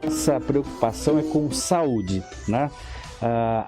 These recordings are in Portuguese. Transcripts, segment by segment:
Essa preocupação é com saúde, né?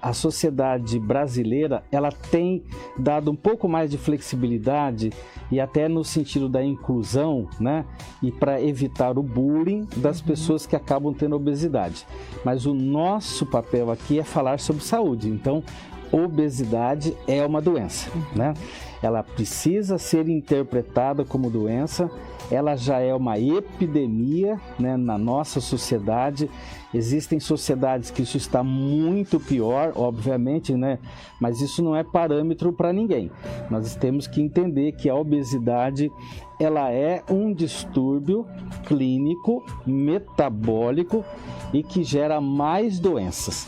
A sociedade brasileira, ela tem dado um pouco mais de flexibilidade e até no sentido da inclusão, né? E para evitar o bullying das pessoas que acabam tendo obesidade. Mas o nosso papel aqui é falar sobre saúde. Então, obesidade é uma doença, né? Ela precisa ser interpretada como doença, ela já é uma epidemia, né, na nossa sociedade. Existem sociedades que isso está muito pior, obviamente, né? Mas isso não é parâmetro para ninguém. Nós temos que entender que a obesidade, ela é um distúrbio clínico, metabólico e que gera mais doenças.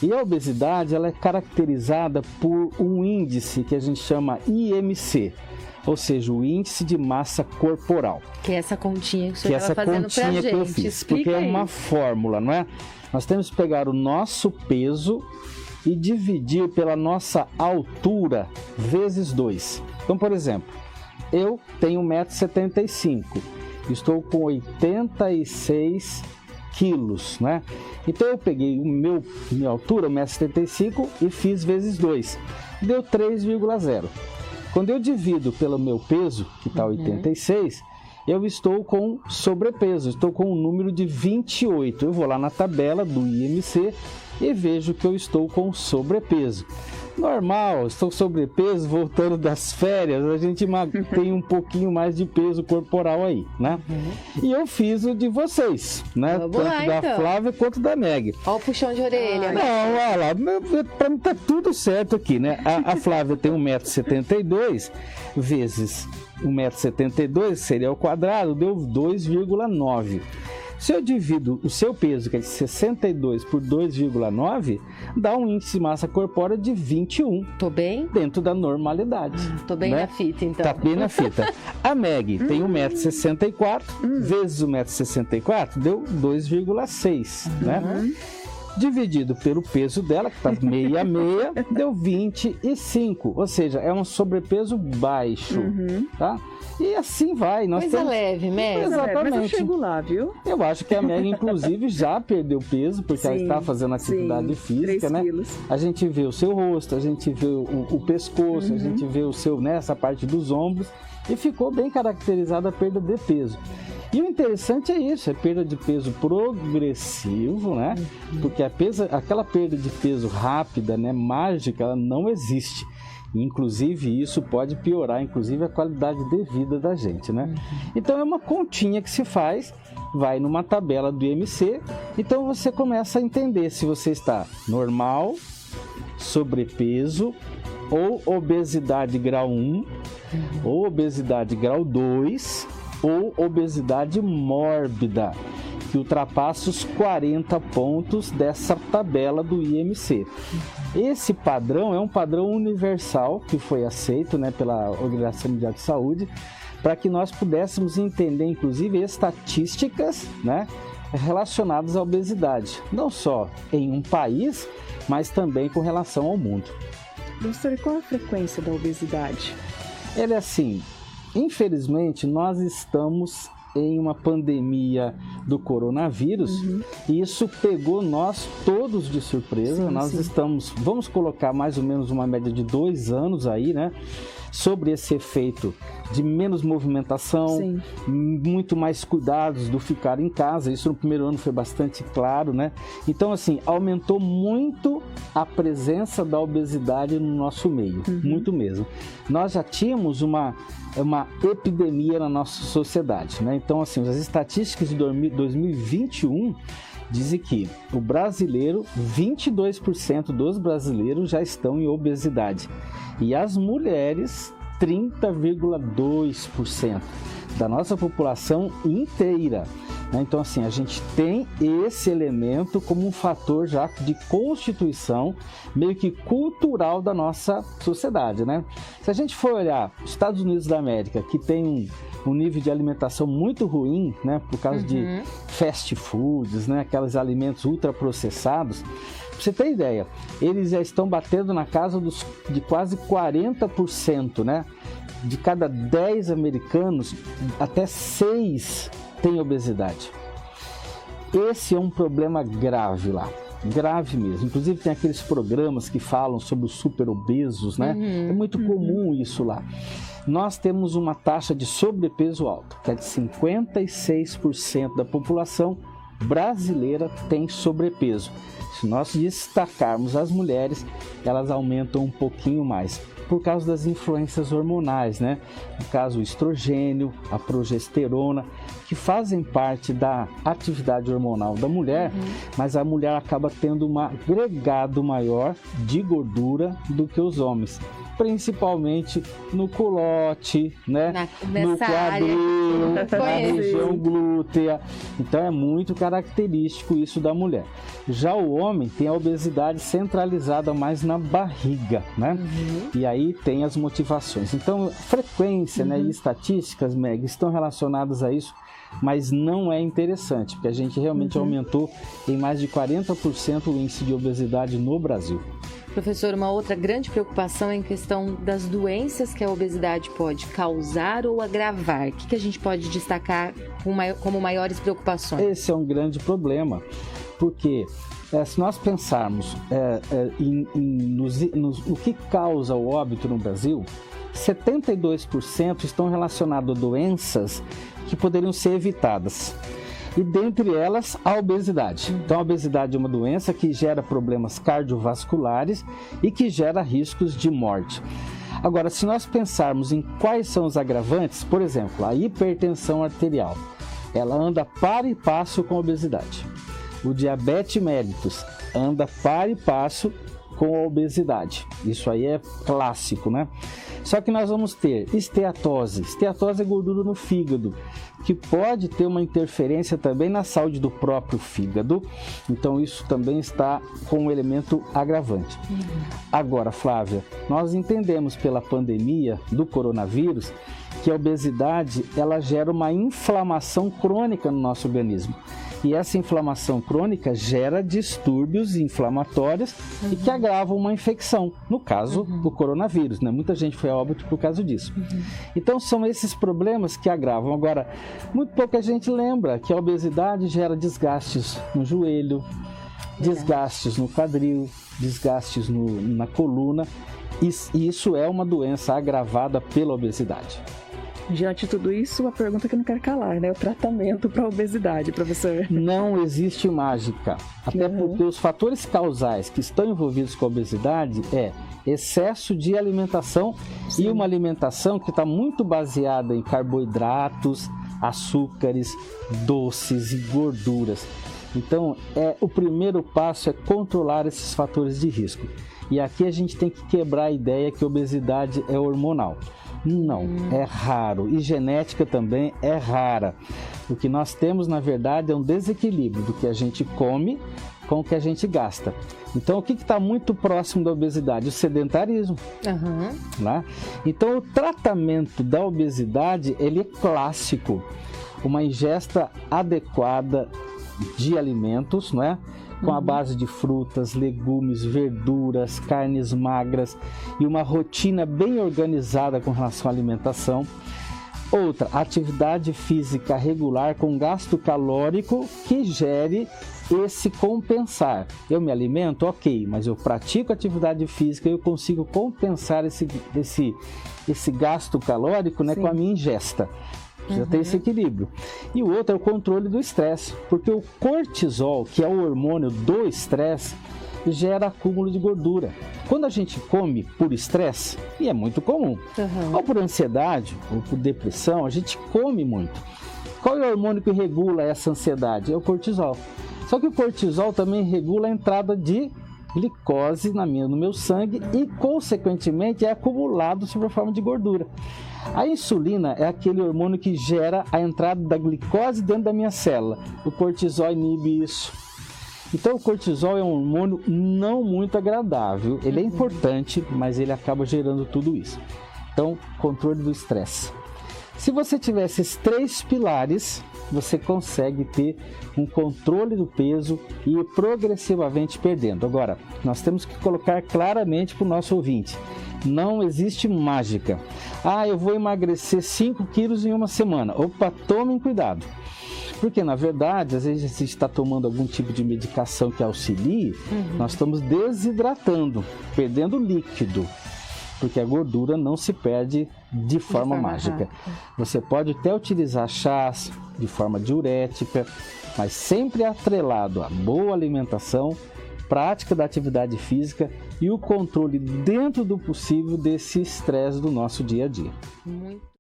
E a obesidade, ela é caracterizada por um índice que a gente chama IMC, ou seja, o índice de massa corporal. Que é essa continha que você estava fazendo pra gente. Que eu fiz, explica porque aí. É uma fórmula, não é? Nós temos que pegar o nosso peso e dividir pela nossa altura vezes 2. Então, por exemplo, eu tenho 1,75 m, estou com 86 quilos, né? Então eu peguei minha altura, 1,75 m, e fiz vezes 2. Deu 3,0. Quando eu divido pelo meu peso, que está 86, eu estou com sobrepeso, estou com um número de 28. Eu vou lá na tabela do IMC e vejo que eu estou com sobrepeso. Normal, estou sobrepeso, voltando das férias, a gente tem um pouquinho mais de peso corporal aí, né? E eu fiz o de vocês, né? Vamos Tanto lá, da então. Flávia quanto da Meg. Olha o puxão de orelha. Não, olha lá, pra mim tá tudo certo aqui, né? A Flávia tem 1,72 m, vezes 1,72 m, seria ao quadrado, deu 2,9. Se eu divido o seu peso, que é de 62 por 2,9, dá um índice de massa corpórea de 21. Tô bem? Dentro da normalidade. Tô bem, né? na fita, então. Tá bem na fita. A Meg tem 1,64 m, vezes 1,64 m, deu 2,6, né? Dividido pelo peso dela, que está meia a meia, deu 25. Ou seja, é um sobrepeso baixo, tá? E assim vai. Coisa leve, Meg. Exatamente. Mas eu chego lá, viu? Eu acho que a Meg, inclusive, já perdeu peso, porque ela está fazendo atividade física, 3 né? quilos. A gente vê o seu rosto, a gente vê o pescoço, a gente vê o seu, né, essa parte dos ombros, e ficou bem caracterizada a perda de peso. E o interessante é isso, é perda de peso progressivo, né? Porque aquela perda de peso rápida, né, mágica, ela não existe. Inclusive, isso pode piorar, inclusive, a qualidade de vida da gente, né? Então, é uma continha que se faz, vai numa tabela do IMC, então você começa a entender se você está normal, sobrepeso, ou obesidade grau 1, ou obesidade grau 2, ou obesidade mórbida, que ultrapassa os 40 pontos dessa tabela do IMC. Esse padrão é um padrão universal que foi aceito, né, pela Organização Mundial de Saúde, para que nós pudéssemos entender, inclusive, estatísticas, né, relacionadas à obesidade, não só em um país, mas também com relação ao mundo. Doutora, qual a frequência da obesidade? Ele é assim, infelizmente, nós estamos em uma pandemia do coronavírus e isso pegou nós todos de surpresa. Nós estamos, vamos colocar mais ou menos uma média de 2 anos aí, né? Sobre esse efeito de menos movimentação, muito mais cuidados do ficar em casa. Isso no primeiro ano foi bastante claro, né? Então, assim, aumentou muito a presença da obesidade no nosso meio, muito mesmo. Nós já tínhamos uma epidemia na nossa sociedade, né? Então, assim, as estatísticas de 2021 dizem que o brasileiro, 22% dos brasileiros já estão em obesidade. E as mulheres, 30,2% da nossa população inteira. Então, assim, a gente tem esse elemento como um fator já de constituição, meio que cultural da nossa sociedade, né? Se a gente for olhar os Estados Unidos da América, que tem um nível de alimentação muito ruim, né? Por causa de fast foods, né? Aqueles alimentos ultraprocessados. Pra você ter ideia, eles já estão batendo na casa de quase 40%, né? De cada 10 americanos, até 6 têm obesidade. esse é um problema grave lá. Grave mesmo. Inclusive tem aqueles programas que falam sobre os super obesos, né? É muito comum isso lá. Nós temos uma taxa de sobrepeso alta, que é de 56% da população brasileira tem sobrepeso. Se nós destacarmos as mulheres, elas aumentam um pouquinho mais, por causa das influências hormonais, né? No caso, o estrogênio, a progesterona, que fazem parte da atividade hormonal da mulher, mas a mulher acaba tendo um agregado maior de gordura do que os homens. Principalmente no culote, né? No quadril, na região glútea. Então é muito característico isso da mulher. Já o homem tem a obesidade centralizada mais na barriga, né? E aí tem as motivações. Então, frequência, né, e estatísticas, Meg, estão relacionadas a isso, mas não é interessante, porque a gente realmente aumentou em mais de 40% o índice de obesidade no Brasil. Professor, uma outra grande preocupação é em questão das doenças que a obesidade pode causar ou agravar. O que a gente pode destacar como maiores preocupações? Esse é um grande problema, porque se nós pensarmos no que causa o óbito no Brasil, 72% estão relacionados a doenças que poderiam ser evitadas. E dentre elas, a obesidade. Então, a obesidade é uma doença que gera problemas cardiovasculares e que gera riscos de morte. Agora, se nós pensarmos em quais são os agravantes, por exemplo, a hipertensão arterial, ela anda par e passo com a obesidade. O diabetes mellitus anda par e passo com a obesidade. Isso aí é clássico, né? Só que nós vamos ter esteatose. Esteatose é gordura no fígado, que pode ter uma interferência também na saúde do próprio fígado. Então isso também está com um elemento agravante. Agora, Flávia, nós entendemos pela pandemia do coronavírus que a obesidade ela gera uma inflamação crônica no nosso organismo. E essa inflamação crônica gera distúrbios inflamatórios e que agravam uma infecção, no caso, o coronavírus, né? Muita gente foi a óbito por causa disso. Então, são esses problemas que agravam. Agora, muito pouca gente lembra que a obesidade gera desgastes no joelho, desgastes no quadril, desgastes na coluna, e isso é uma doença agravada pela obesidade. Diante de tudo isso, a pergunta que eu não quero calar, né? O tratamento para a obesidade, professor. Não existe mágica. Até porque os fatores causais que estão envolvidos com a obesidade é excesso de alimentação e uma alimentação que está muito baseada em carboidratos, açúcares, doces e gorduras. Então, o primeiro passo é controlar esses fatores de risco. E aqui a gente tem que quebrar a ideia que a obesidade é hormonal. Não, é raro. E genética também é rara. O que nós temos, na verdade, é um desequilíbrio do que a gente come com o que a gente gasta. Então, o que está muito próximo da obesidade? O sedentarismo. Né? Então, o tratamento da obesidade, ele é clássico. Uma ingesta adequada de alimentos, não é? Com a base de frutas, legumes, verduras, carnes magras e uma rotina bem organizada com relação à alimentação. Outra, atividade física regular com gasto calórico que gere esse compensar. Eu me alimento? Ok, mas eu pratico atividade física e eu consigo compensar esse gasto calórico, né, com a minha ingesta. Precisa ter esse equilíbrio. E o outro é o controle do estresse, porque o cortisol, que é o hormônio do estresse, gera acúmulo de gordura. Quando a gente come por estresse, e é muito comum, ou por ansiedade, ou por depressão, a gente come muito. Qual é o hormônio que regula essa ansiedade? É o cortisol. Só que o cortisol também regula a entrada de glicose no meu sangue e, consequentemente, é acumulado sob a forma de gordura. A insulina é aquele hormônio que gera a entrada da glicose dentro da minha célula. O cortisol inibe isso. Então, o cortisol é um hormônio não muito agradável. Ele é importante, mas ele acaba gerando tudo isso. Então, controle do estresse. Se você tiver esses 3 pilares, você consegue ter um controle do peso e ir progressivamente perdendo. Agora, nós temos que colocar claramente para o nosso ouvinte: não existe mágica. Eu vou emagrecer 5 quilos em uma semana. Opa, tomem cuidado. Porque, na verdade, às vezes a gente está tomando algum tipo de medicação que auxilie, nós estamos desidratando, perdendo líquido, porque a gordura não se perde de forma mágica. Você pode até utilizar chás de forma diurética, mas sempre atrelado a boa alimentação, prática da atividade física e o controle dentro do possível desse estresse do nosso dia a dia. Muito